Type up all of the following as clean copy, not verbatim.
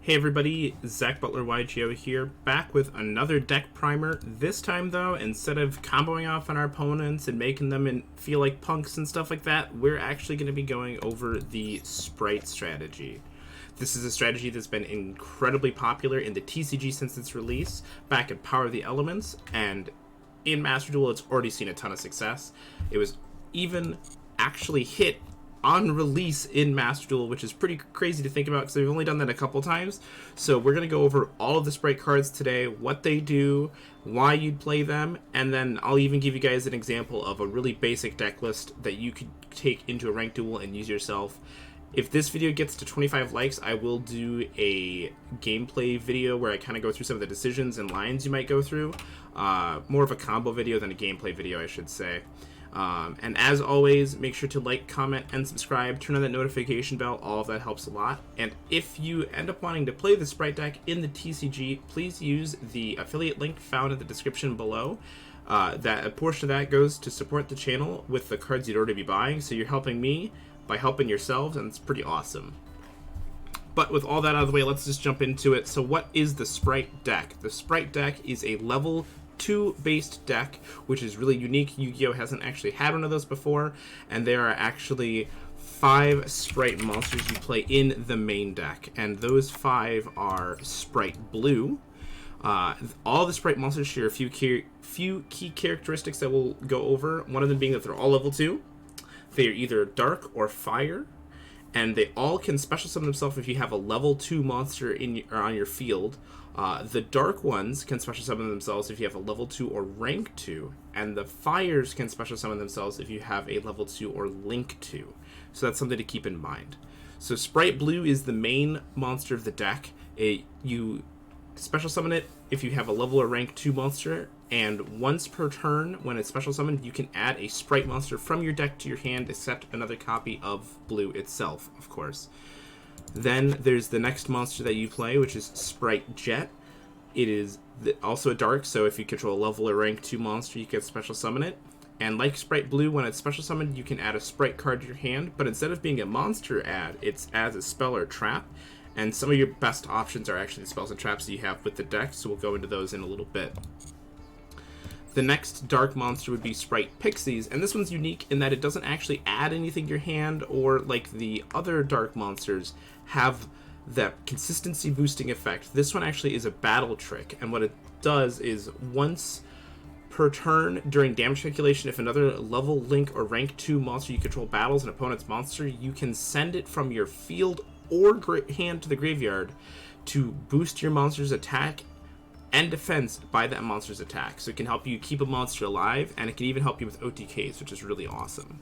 Hey everybody, Zach Butler YGO here, back with another deck primer. This time though, instead of comboing off on our opponents and making them feel like punks and stuff like that, we're actually going to be going over the Spright strategy. This is a strategy that's been incredibly popular in the TCG since its release, back in Power of the Elements, and in Master Duel it's already seen a ton of success. It was even actually hit on release in Master Duel, which is pretty crazy to think about because we've only done that a couple times. So we're going to go over all of the Spright cards today, what they do, why you'd play them, and then I'll even give you guys an example of a really basic deck list that you could take into a ranked duel and use yourself. If this video gets to 25 likes, I will do a gameplay video where I kind of go through some of the decisions and lines you might go through. More of a combo video than a gameplay video, I should say. And as always, make sure to like, comment, and subscribe. Turn on that notification bell. All of that helps a lot. And if you end up wanting to play the Spright deck in the TCG, please use the affiliate link found in the description below. That a portion of that goes to support the channel with the cards you'd already be buying. So you're helping me by helping yourselves, and it's pretty awesome. But with all that out of the way, let's just jump into it. So what is the Spright deck? The Spright deck is a level 2 based deck, which is really unique. Yu-Gi-Oh! Hasn't actually had one of those before, and there are actually 5 Spright monsters you play in the main deck, and those 5 are Spright Blue. All the Spright monsters share a few key characteristics that we'll go over, one of them being that they're all level 2. They are either dark or fire, and they all can special summon themselves if you have a level 2 monster on your field. The dark ones can special summon themselves if you have a level 2 or rank 2, and the fires can special summon themselves if you have a level 2 or link 2. So that's something to keep in mind. So Spright Blue is the main monster of the deck. You special summon it if you have a level or rank 2 monster, and once per turn, when it's special summoned, you can add a Spright monster from your deck to your hand, except another copy of Blue itself, of course. Then there's the next monster that you play, which is Spright Jet. It is also a dark, so if you control a level or rank 2 monster, you can special summon it. And like Spright Blue, when it's special summoned, you can add a Spright card to your hand, but instead of being a monster add, it's as a spell or trap. And some of your best options are actually the spells and traps that you have with the deck, so we'll go into those in a little bit. The next dark monster would be Spright Pixies, and this one's unique in that it doesn't actually add anything to your hand, or like the other dark monsters have that consistency boosting effect. This one actually is a battle trick, and what it does is once per turn during damage calculation, if another level, link, or rank 2 monster you control battles an opponent's monster, you can send it from your field or hand to the graveyard to boost your monster's attack and defense by that monster's attack. So it can help you keep a monster alive, and it can even help you with OTKs, which is really awesome.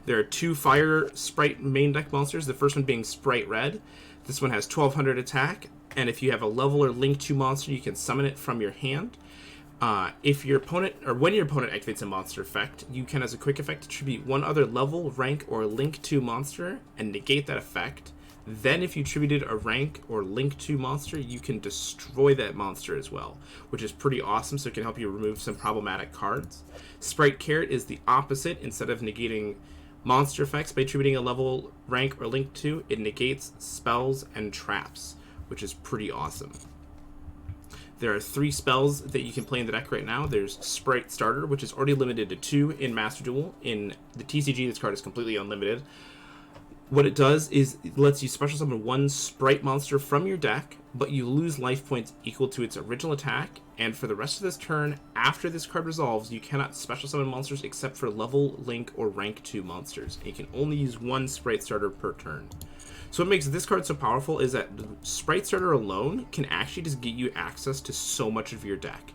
There are 2 fire Spright main deck monsters, the first one being Spright Red. This one has 1200 attack, and if you have a level or link 2 monster, you can summon it from your hand. If your opponent, or when your opponent activates a monster effect, you can, as a quick effect, attribute one other level, rank, or link 2 monster and negate that effect. Then if you attributed a rank or link 2 monster, you can destroy that monster as well, which is pretty awesome, so it can help you remove some problematic cards. Spright Carrot is the opposite. Instead of negating monster effects by attributing a level, rank, or link 2, it negates spells and traps, which is pretty awesome. There are 3 spells that you can play in the deck right now. There's Spright Starter, which is already limited to 2 in Master Duel. In the TCG, this card is completely unlimited. What it does is it lets you special summon 1 Spright monster from your deck, but you lose life points equal to its original attack, and for the rest of this turn, after this card resolves, you cannot special summon monsters except for level, link, or rank 2 monsters. And you can only use 1 Spright Starter per turn. So what makes this card so powerful is that the Spright Starter alone can actually just get you access to so much of your deck.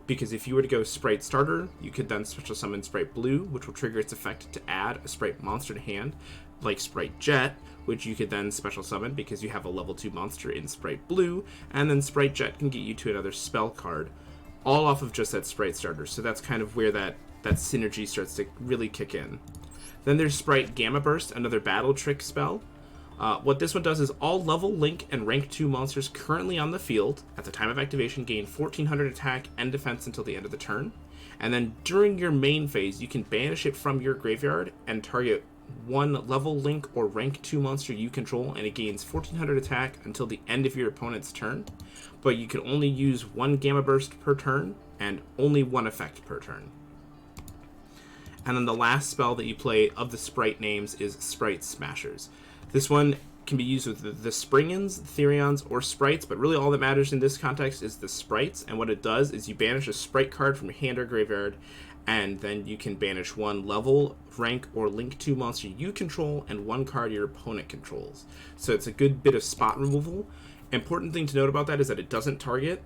Because if you were to go Spright Starter, you could then special summon Spright Blue, which will trigger its effect to add a Spright monster to hand, like Spright Jet, which you could then special summon because you have a level 2 monster in Spright Blue, and then Spright Jet can get you to another spell card, all off of just that Spright Starter. So that's kind of where that synergy starts to really kick in. Then there's Spright Gamma Burst, another battle trick spell. What this one does is all level, link, and rank 2 monsters currently on the field at the time of activation gain 1400 attack and defense until the end of the turn. And then during your main phase, you can banish it from your graveyard and target one level link or rank 2 monster you control, and it gains 1400 attack until the end of your opponent's turn. But you can only use 1 Gamma Burst per turn, and only 1 effect per turn. And then the last spell that you play of the Spright names is Spright Smashers. This one can be used with the Springans, Therions, or Sprites, but really all that matters in this context is the Sprites, and what it does is you banish a Sprite card from your hand or graveyard, and then you can banish 1 level, rank, or link 2 monster you control, and 1 card your opponent controls. So it's a good bit of spot removal. Important thing to note about that is that it doesn't target,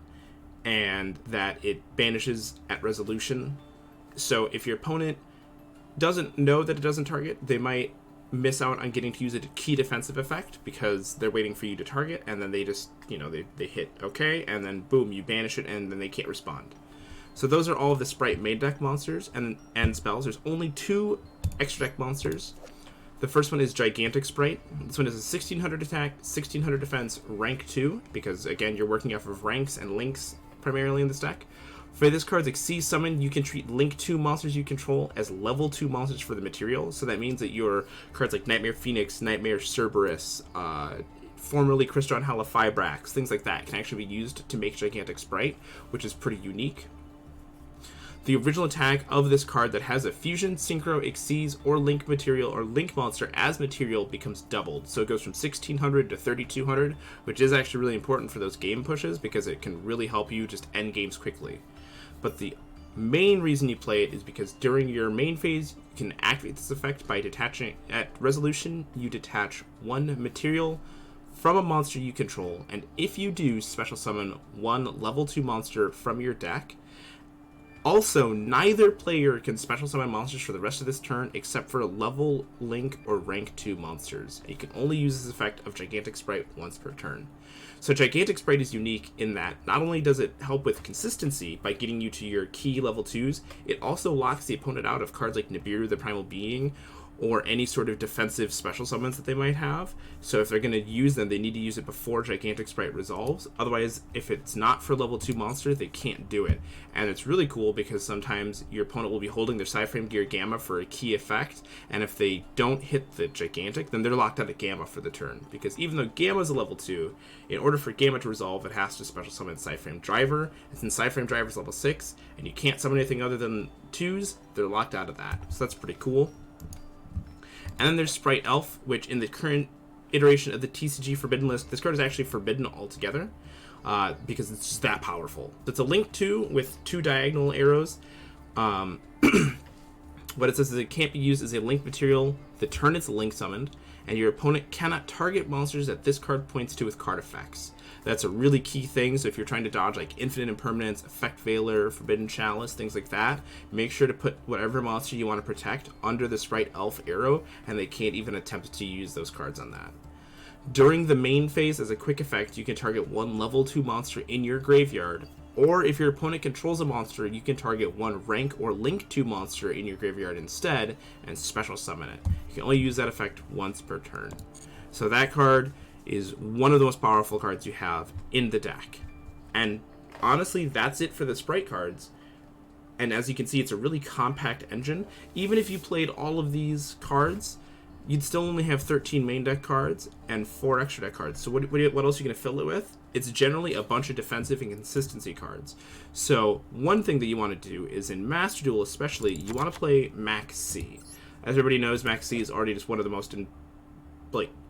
and that it banishes at resolution. So if your opponent doesn't know that it doesn't target, they might miss out on getting to use a key defensive effect because they're waiting for you to target, and then they just, they hit okay, and then boom, you banish it, and then they can't respond. So those are all of the Spright main deck monsters and spells. There's only 2 extra deck monsters. The first one is Gigantic Spright. This one is a 1600 attack, 1600 defense, rank 2, because again, you're working off of ranks and links primarily in this deck. For this card's Xyz summon, you can treat link 2 monsters you control as level 2 monsters for the material. So that means that your cards like Nightmare Phoenix, Nightmare Cerberus, formerly Crystron Halifibrax, things like that can actually be used to make Gigantic Spright, which is pretty unique. The original attack of this card that has a Fusion, Synchro, Xyz, or Link material or Link monster as material becomes doubled. So it goes from 1600 to 3200, which is actually really important for those game pushes because it can really help you just end games quickly. But the main reason you play it is because during your main phase, you can activate this effect by detaching. At resolution, you detach 1 material from a monster you control, and if you do, special summon 1 level 2 monster from your deck. Also, neither player can special summon monsters for the rest of this turn except for level, link, or rank 2 monsters. And you can only use this effect of Gigantic Spright once per turn. So Gigantic Spright is unique in that not only does it help with consistency by getting you to your key level 2s, it also locks the opponent out of cards like Nibiru the Primal Being, or any sort of defensive special summons that they might have. So if they're going to use them, they need to use it before Gigantic Spright resolves. Otherwise, if it's not for level 2 monster, they can't do it. And it's really cool because sometimes your opponent will be holding their Psyframe Gear Gamma for a key effect, and if they don't hit the Gigantic, then they're locked out of Gamma for the turn. Because even though Gamma is a level 2, in order for Gamma to resolve, it has to special summon Psyframe Driver. And since Psyframe Driver is level 6, and you can't summon anything other than 2s, they're locked out of that. So that's pretty cool. And then there's Spright Elf, which in the current iteration of the TCG Forbidden list, this card is actually forbidden altogether because it's just that powerful. It's a link 2 with 2 diagonal arrows. What it says is it can't be used as a link material the turn it's link summoned, and your opponent cannot target monsters that this card points to with card effects. That's a really key thing, so if you're trying to dodge like Infinite Impermanence, Effect Veiler, Forbidden Chalice, things like that, make sure to put whatever monster you want to protect under the Spright Elf arrow, and they can't even attempt to use those cards on that. During the main phase, as a quick effect, you can target 1 level 2 monster in your graveyard, or if your opponent controls a monster, you can target 1 rank or link 2 monster in your graveyard instead, and special summon it. You can only use that effect once per turn. So that card is one of the most powerful cards you have in the deck. And honestly, that's it for the Spright cards. And as you can see, it's a really compact engine. Even if you played all of these cards, you'd still only have 13 main deck cards and 4 extra deck cards. So what else are you going to fill it with? It's generally a bunch of defensive and consistency cards. So one thing that you want to do is in Master Duel especially, you want to play Max C. As everybody knows, Max C is already just one of the most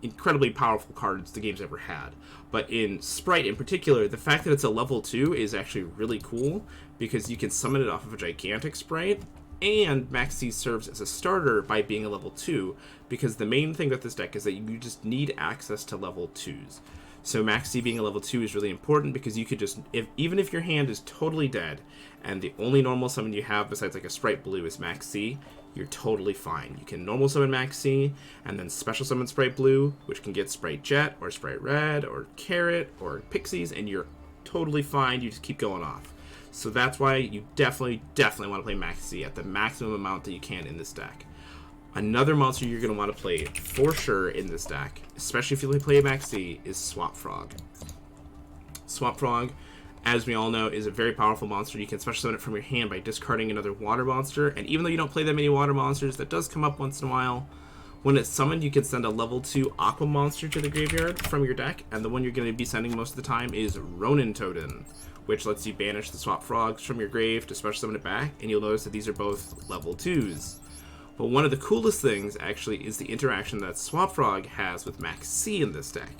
incredibly powerful cards the game's ever had. But in Spright in particular, the fact that it's a level 2 is actually really cool because you can summon it off of a Gigantic Spright, and Max C serves as a starter by being a level 2 because the main thing with this deck is that you just need access to level 2s. So Max C being a level 2 is really important because you could just, even if your hand is totally dead and the only normal summon you have besides like a Spright Blue is Max C, you're totally fine. You can normal summon Max C and then special summon Spright Blue, which can get Spright Jet or Spright Red or Carrot or Pixies, and you're totally fine. You just keep going off. So that's why you definitely want to play Max C at the maximum amount that you can in this deck. Another monster you're going to want to play for sure in this deck, especially if you play Max C, is Swamp Frog. Swamp Frog, as we all know, is a very powerful monster. You can special summon it from your hand by discarding another water monster, and even though you don't play that many water monsters, that does come up once in a while. When it's summoned, you can send a level 2 Aqua monster to the graveyard from your deck, and the one you're going to be sending most of the time is Ronin Totem, which lets you banish the Swap Frogs from your grave to special summon it back, and you'll notice that these are both level 2s. But one of the coolest things, actually, is the interaction that Swap Frog has with Max C in this deck.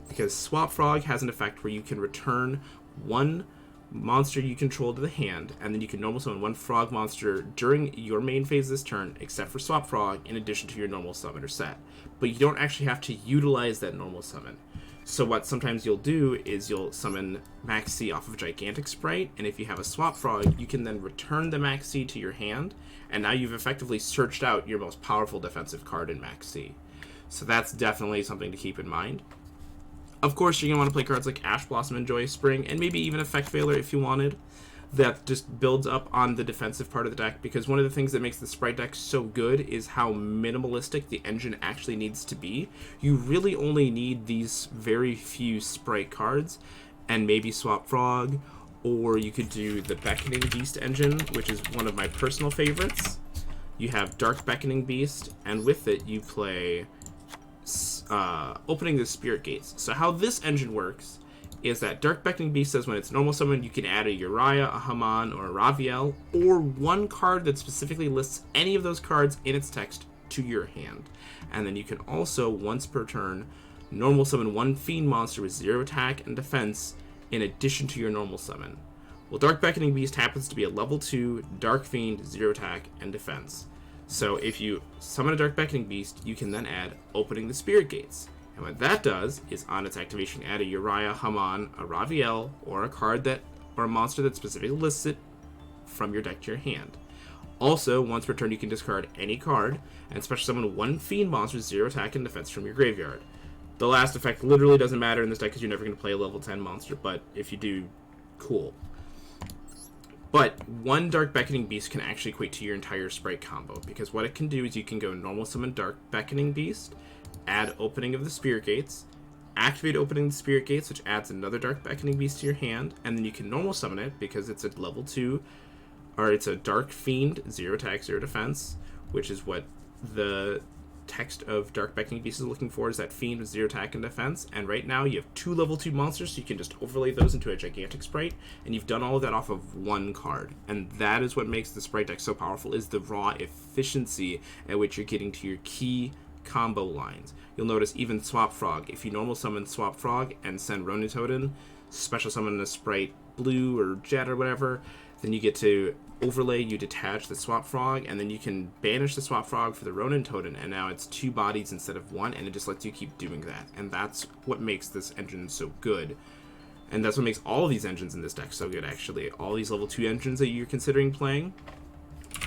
Because Swap Frog has an effect where you can return one monster you control to the hand, and then you can normal summon one frog monster during your main phase this turn, except for Swap Frog, in addition to your normal summoner set. But you don't actually have to utilize that normal summon. So what sometimes you'll do is you'll summon Max C off of Gigantic Spright, and if you have a Swap Frog, you can then return the Max C to your hand, and now you've effectively searched out your most powerful defensive card in Max C. So that's definitely something to keep in mind. Of course, you're going to want to play cards like Ash Blossom and Joyous Spring, and maybe even Effect Veiler if you wanted. That just builds up on the defensive part of the deck, because one of the things that makes the Spright deck so good is how minimalistic the engine actually needs to be. You really only need these very few Spright cards, and maybe Swap Frog, or you could do the Beckoning Beast engine, which is one of my personal favorites. You have Dark Beckoning Beast, and with it you play Opening the Spirit Gates. So how this engine works is that Dark Beckoning Beast says when it's normal summoned, you can add a Uriah, a Haman, or a Raviel, or one card that specifically lists any of those cards in its text to your hand. And then you can also, once per turn, normal summon one Fiend monster with 0 attack and defense in addition to your normal summon. Well, Dark Beckoning Beast happens to be a level 2 Dark Fiend, 0 attack and defense. So if you summon a Dark Beckoning Beast, you can then add Opening the Spirit Gates. And what that does is, on its activation, add a Uriah, Haman, a Raviel, or a card or a monster that specifically lists it from your deck to your hand. Also, once per turn, you can discard any card and special summon one Fiend monster with 0 attack and defense from your graveyard. The last effect literally doesn't matter in this deck because you're never going to play a level 10 monster, but if you do, cool. But one Dark Beckoning Beast can actually equate to your entire Spright combo, because what it can do is you can go normal summon Dark Beckoning Beast, add Opening of the Spirit Gates, activate Opening the Spirit Gates, which adds another Dark Beckoning Beast to your hand, and then you can normal summon it because it's a level 2, or it's a Dark Fiend, 0 attack, 0 defense, which is what the text of Dark Beckoning Beast is looking for, is that Fiend with 0 attack and defense. And right now you have 2 level 2 monsters, so you can just overlay those into a Gigantic Spright, and you've done all of that off of one card. And that is what makes the Spright deck so powerful, is the raw efficiency at which you're getting to your key combo lines. You'll notice even Swap Frog, if you normal summon Swap Frog and send Ronin Totem, special summon a Spright Blue or Jet or whatever, then you get to overlay, you detach the Swap Frog, and then you can banish the Swap Frog for the Ronin Totem, and now it's 2 bodies instead of 1, and it just lets you keep doing that. And that's what makes this engine so good. And that's what makes all of these engines in this deck so good, actually. All these level 2 engines that you're considering playing.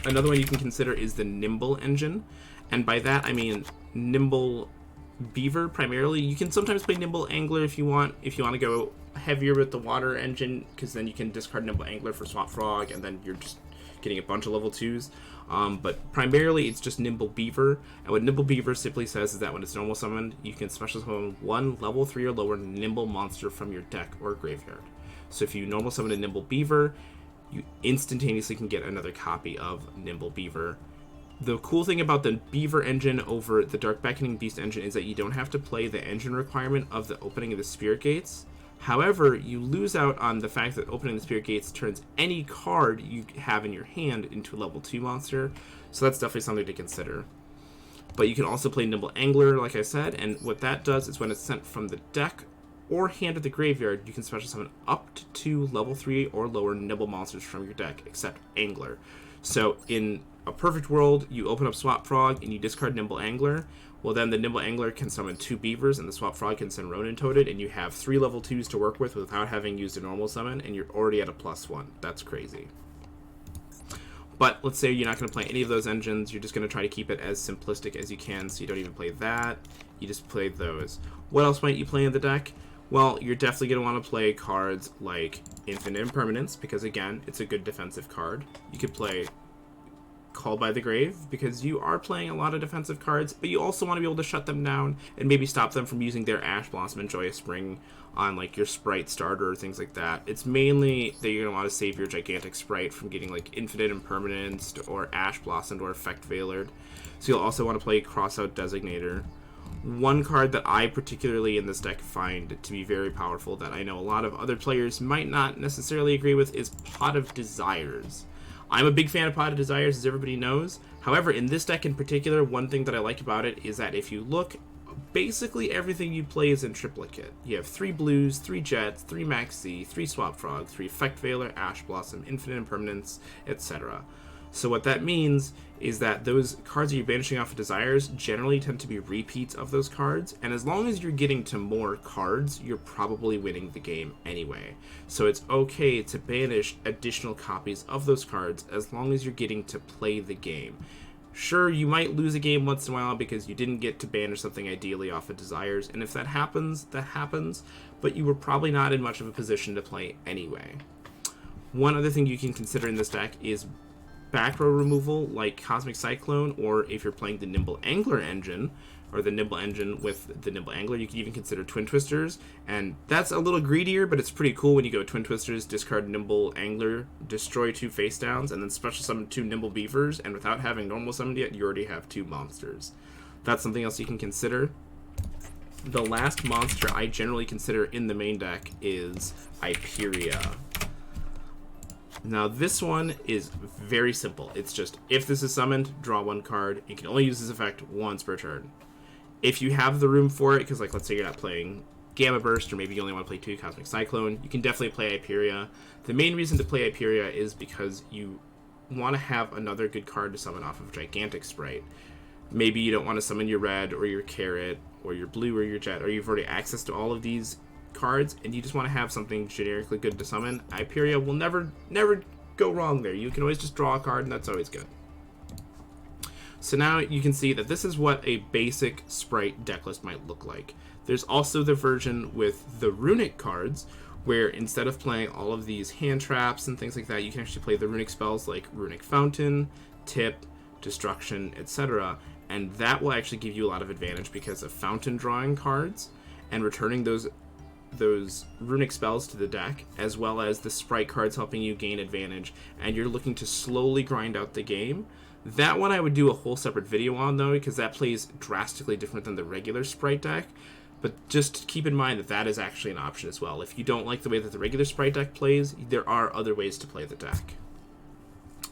Another one you can consider is the Nimble engine, and by that I mean Nimble Beaver primarily. You can sometimes play Nimble Angler if you want to go heavier with the water engine, because then you can discard Nimble Angler for Swap Frog, and then you're just getting a bunch of level 2s. But primarily it's just Nimble Beaver, and what Nimble Beaver simply says is that when it's normal summoned, you can special summon one level 3 or lower Nimble monster from your deck or graveyard. So if you normal summon a Nimble Beaver, you instantaneously can get another copy of Nimble Beaver. The cool thing about the Beaver engine over the Dark Beckoning Beast engine is that you don't have to play the engine requirement of the Opening of the Spirit Gates. However, you lose out on the fact that Opening the Spirit Gates turns any card you have in your hand into a level 2 monster, so that's definitely something to consider. But you can also play Nimble Angler, like I said, and what that does is when it's sent from the deck or hand to the graveyard, you can special summon up to 2 level 3 or lower Nimble monsters from your deck, except Angler. So in a perfect world, you open up Swap Frog and you discard Nimble Angler. Well, then the Nimble Angler can summon 2 Beavers, and the Swap Frog can send Ronin Totem, and you have 3 level 2s to work with without having used a normal summon, and you're already at a +1. That's crazy. But let's say you're not going to play any of those engines. You're just going to try to keep it as simplistic as you can, so you don't even play that. You just play those. What else might you play in the deck? Well, you're definitely going to want to play cards like Infinite Impermanence, because again, it's a good defensive card. You could play Called by the Grave, because you are playing a lot of defensive cards, but you also want to be able to shut them down and maybe stop them from using their Ash Blossom and Joyous Spring on like your Spright starter or things like that. It's mainly that you're going to want to save your Gigantic Spright from getting like Infinite Impermanence or Ash Blossomed or Effect Veilered. So you'll also want to play Crossout Designator. One card that I particularly in this deck find to be very powerful that I know a lot of other players might not necessarily agree with is Pot of Desires. I'm a big fan of Pot of Desires, as everybody knows. However, in this deck in particular, one thing that I like about it is that if you look, basically everything you play is in triplicate. You have 3 blues, 3 jets, 3 Maxi, 3 Swap Frog, 3 Effect Veiler, Ash Blossom, Infinite Impermanence, etc. So what that means is that those cards that you're banishing off of Desires generally tend to be repeats of those cards, and as long as you're getting to more cards, you're probably winning the game anyway. So it's okay to banish additional copies of those cards as long as you're getting to play the game. Sure, you might lose a game once in a while because you didn't get to banish something ideally off of Desires, and if that happens, but you were probably not in much of a position to play anyway. One other thing you can consider in this deck is back row removal, like Cosmic Cyclone, or if you're playing the Nimble Angler engine, or the Nimble engine with the Nimble Angler, you can even consider Twin Twisters, and that's a little greedier, but it's pretty cool when you go Twin Twisters, discard Nimble Angler, destroy 2 face downs, and then special summon 2 Nimble Beavers, and without having normal summoned yet, you already have 2 monsters. That's something else you can consider. The last monster I generally consider in the main deck is Hyperia. Now this one is very simple. It's just, if this is summoned, draw 1 card. You can only use this effect once per turn. If you have the room for it, because like let's say you're not playing Gamma Burst, or maybe you only want to play 2 Cosmic Cyclone, you can definitely play Hyperia. The main reason to play Hyperia is because you want to have another good card to summon off of Gigantic Spright. Maybe you don't want to summon your red, or your carrot, or your blue, or your jet, or you've already access to all of these cards, and you just want to have something generically good to summon. Hyperia will never go wrong there. You can always just draw a card, and that's always good. So now you can see that this is what a basic Spright deck list might look like. There's also the version with the runic cards, where instead of playing all of these hand traps and things like that, you can actually play the runic spells like Runic Fountain, Tip, Destruction, etc. And that will actually give you a lot of advantage because of fountain drawing cards and returning those runic spells to the deck, as well as the Spright cards helping you gain advantage, and you're looking to slowly grind out the game. That one I would do a whole separate video on, though, because that plays drastically different than the regular Spright deck. But just keep in mind that that is actually an option as well. If you don't like the way that the regular Spright deck plays, there are other ways to play the deck.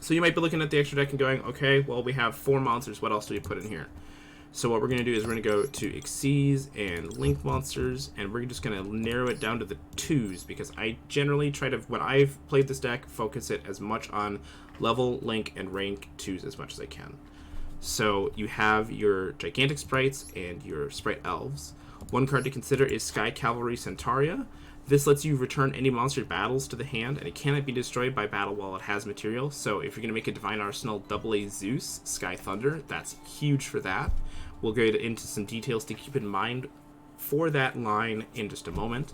So you might be looking at the extra deck and going, okay, well, we have 4 monsters, what else do we put in here? So what we're going to do is we're going to go to Xyz and Link monsters, and we're just going to narrow it down to the 2s, because I generally try to, when I've played this deck, focus it as much on level, link, and rank 2s as much as I can. So you have your Gigantic Sprites and your Spright Elves. One card to consider is Sky Cavalry Centauria. This lets you return any monster battles to the hand, and it cannot be destroyed by battle while it has material. So if you're going to make a Divine Arsenal AA Zeus, Sky Thunder, that's huge for that. We'll go into some details to keep in mind for that line in just a moment.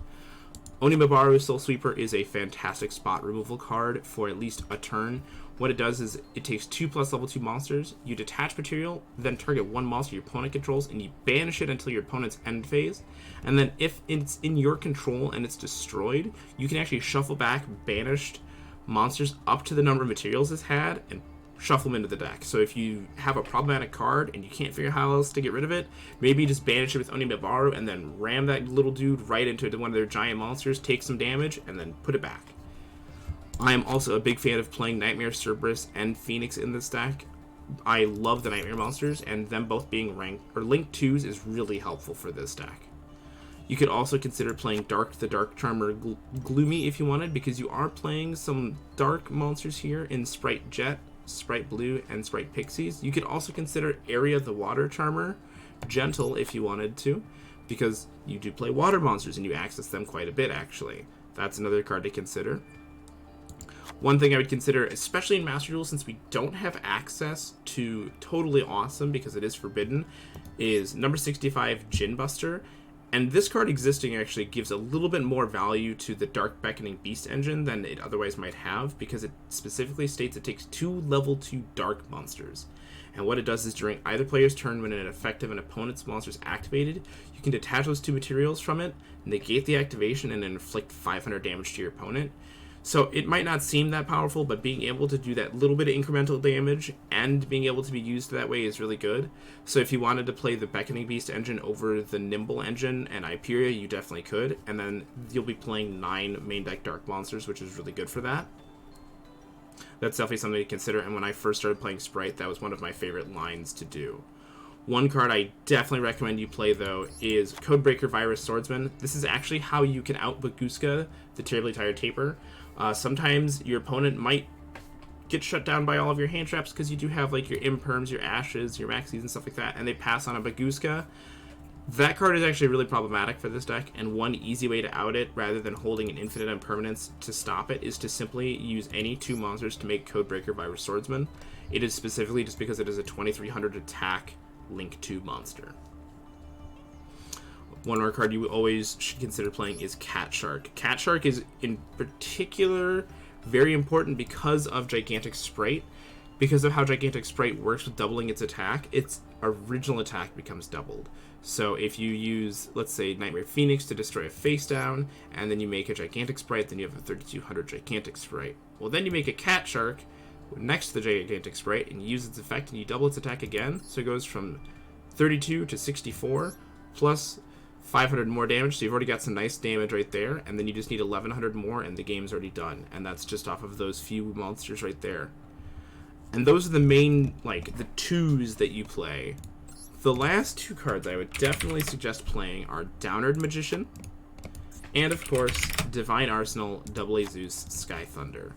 Onimabaru Soul Sweeper is a fantastic spot removal card for at least a turn. What it does is it takes 2+ level 2 monsters, you detach material, then target 1 monster your opponent controls, and you banish it until your opponent's end phase. And then if it's in your control and it's destroyed, you can actually shuffle back banished monsters up to the number of materials it's had and shuffle them into the deck. So if you have a problematic card and you can't figure out how else to get rid of it, maybe you just banish it with Onimabaru and then ram that little dude right into one of their giant monsters, take some damage, and then put it back. I am also a big fan of playing Nightmare, Cerberus, and Phoenix in this deck. I love the Nightmare monsters, and them both being ranked or linked 2s is really helpful for this deck. You could also consider playing Dark the Dark Charmer Gloomy if you wanted, because you are playing some dark monsters here in Spright Jet, Spright Blue, and Spright Pixies. You could also consider Area the Water Charmer Gentle if you wanted to, because you do play water monsters and you access them quite a bit actually. That's another card to consider. One thing I would consider, especially in Master Duel, since we don't have access to Totally Awesome because it is forbidden, is number 65 Gin Buster. And this card existing actually gives a little bit more value to the Dark Beckoning Beast engine than it otherwise might have, because it specifically states it takes 2 level 2 Dark monsters. And what it does is during either player's turn when an effect of an opponent's monster is activated, you can detach those 2 materials from it, negate the activation, and inflict 500 damage to your opponent. So it might not seem that powerful, but being able to do that little bit of incremental damage and being able to be used that way is really good. So if you wanted to play the Beckoning Beast engine over the Nimble engine and Hyperia, you definitely could. And then you'll be playing 9 main deck Dark monsters, which is really good for that. That's definitely something to consider, and when I first started playing Spright, that was one of my favorite lines to do. One card I definitely recommend you play, though, is Codebreaker Virus Swordsman. This is actually how you can out-Baguska the Terribly Tired Taper. Sometimes your opponent might get shut down by all of your hand traps because you do have like your Imperms, your Ashes, your Maxies, and stuff like that, and they pass on a Baguska. That card is actually really problematic for this deck, and one easy way to out it, rather than holding an infinite impermanence to stop it, is to simply use any 2 monsters to make Codebreaker Virus Swordsman. It is specifically just because it is a 2300 attack Link 2 monster. One more card you always should consider playing is Cat Shark. Cat Shark is in particular very important because of Gigantic Spright. Because of how Gigantic Spright works with doubling its attack, its original attack becomes doubled. So if you use, let's say, Nightmare Phoenix to destroy a face down, and then you make a Gigantic Spright, then you have a 3200 Gigantic Spright. Well, then you make a Cat Shark next to the Gigantic Spright, and you use its effect, and you double its attack again. So it goes from 32 to 64, plus 500 more damage, so you've already got some nice damage right there, and then you just need 1100 more, and the game's already done. And that's just off of those few monsters right there. And those are the main, like, the 2s that you play. The last 2 cards I would definitely suggest playing are Downerd Magician, and of course, Divine Arsenal, Double Zeus, Sky Thunder.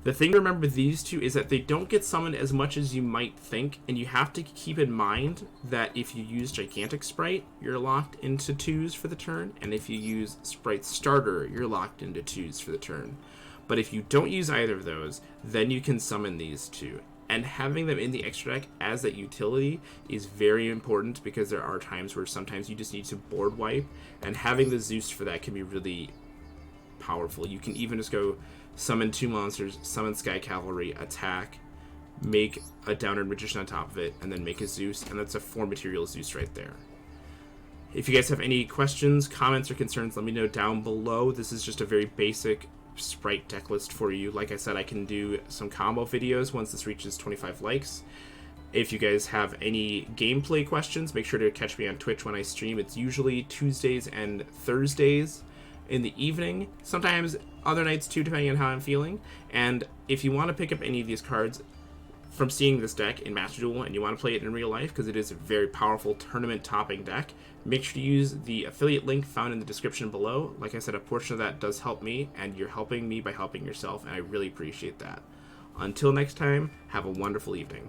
The thing to remember with these 2 is that they don't get summoned as much as you might think, and you have to keep in mind that if you use Gigantic Spright, you're locked into 2s for the turn, and if you use Sprite Starter, you're locked into 2s for the turn. But if you don't use either of those, then you can summon these 2. And having them in the extra deck as that utility is very important, because there are times where sometimes you just need to board wipe, and having the Zeus for that can be really powerful. You can even just go summon 2 monsters, summon Sky Cavalry, attack, make a Downerd Magician on top of it, and then make a Zeus, and that's a 4 material Zeus right there. If you guys have any questions, comments, or concerns, let me know down below. This is just a very basic Spright deck list for you. Like I said, I can do some combo videos once this reaches 25 likes. If you guys have any gameplay questions, make sure to catch me on Twitch when I stream. It's usually Tuesdays and Thursdays in the evening, sometimes other nights too, depending on how I'm feeling. And if you want to pick up any of these cards from seeing this deck in Master Duel and you want to play it in real life, because it is a very powerful tournament topping deck, make sure to use the affiliate link found in the description below. Like I said, a portion of that does help me, and you're helping me by helping yourself, and I really appreciate that. Until next time, have a wonderful evening.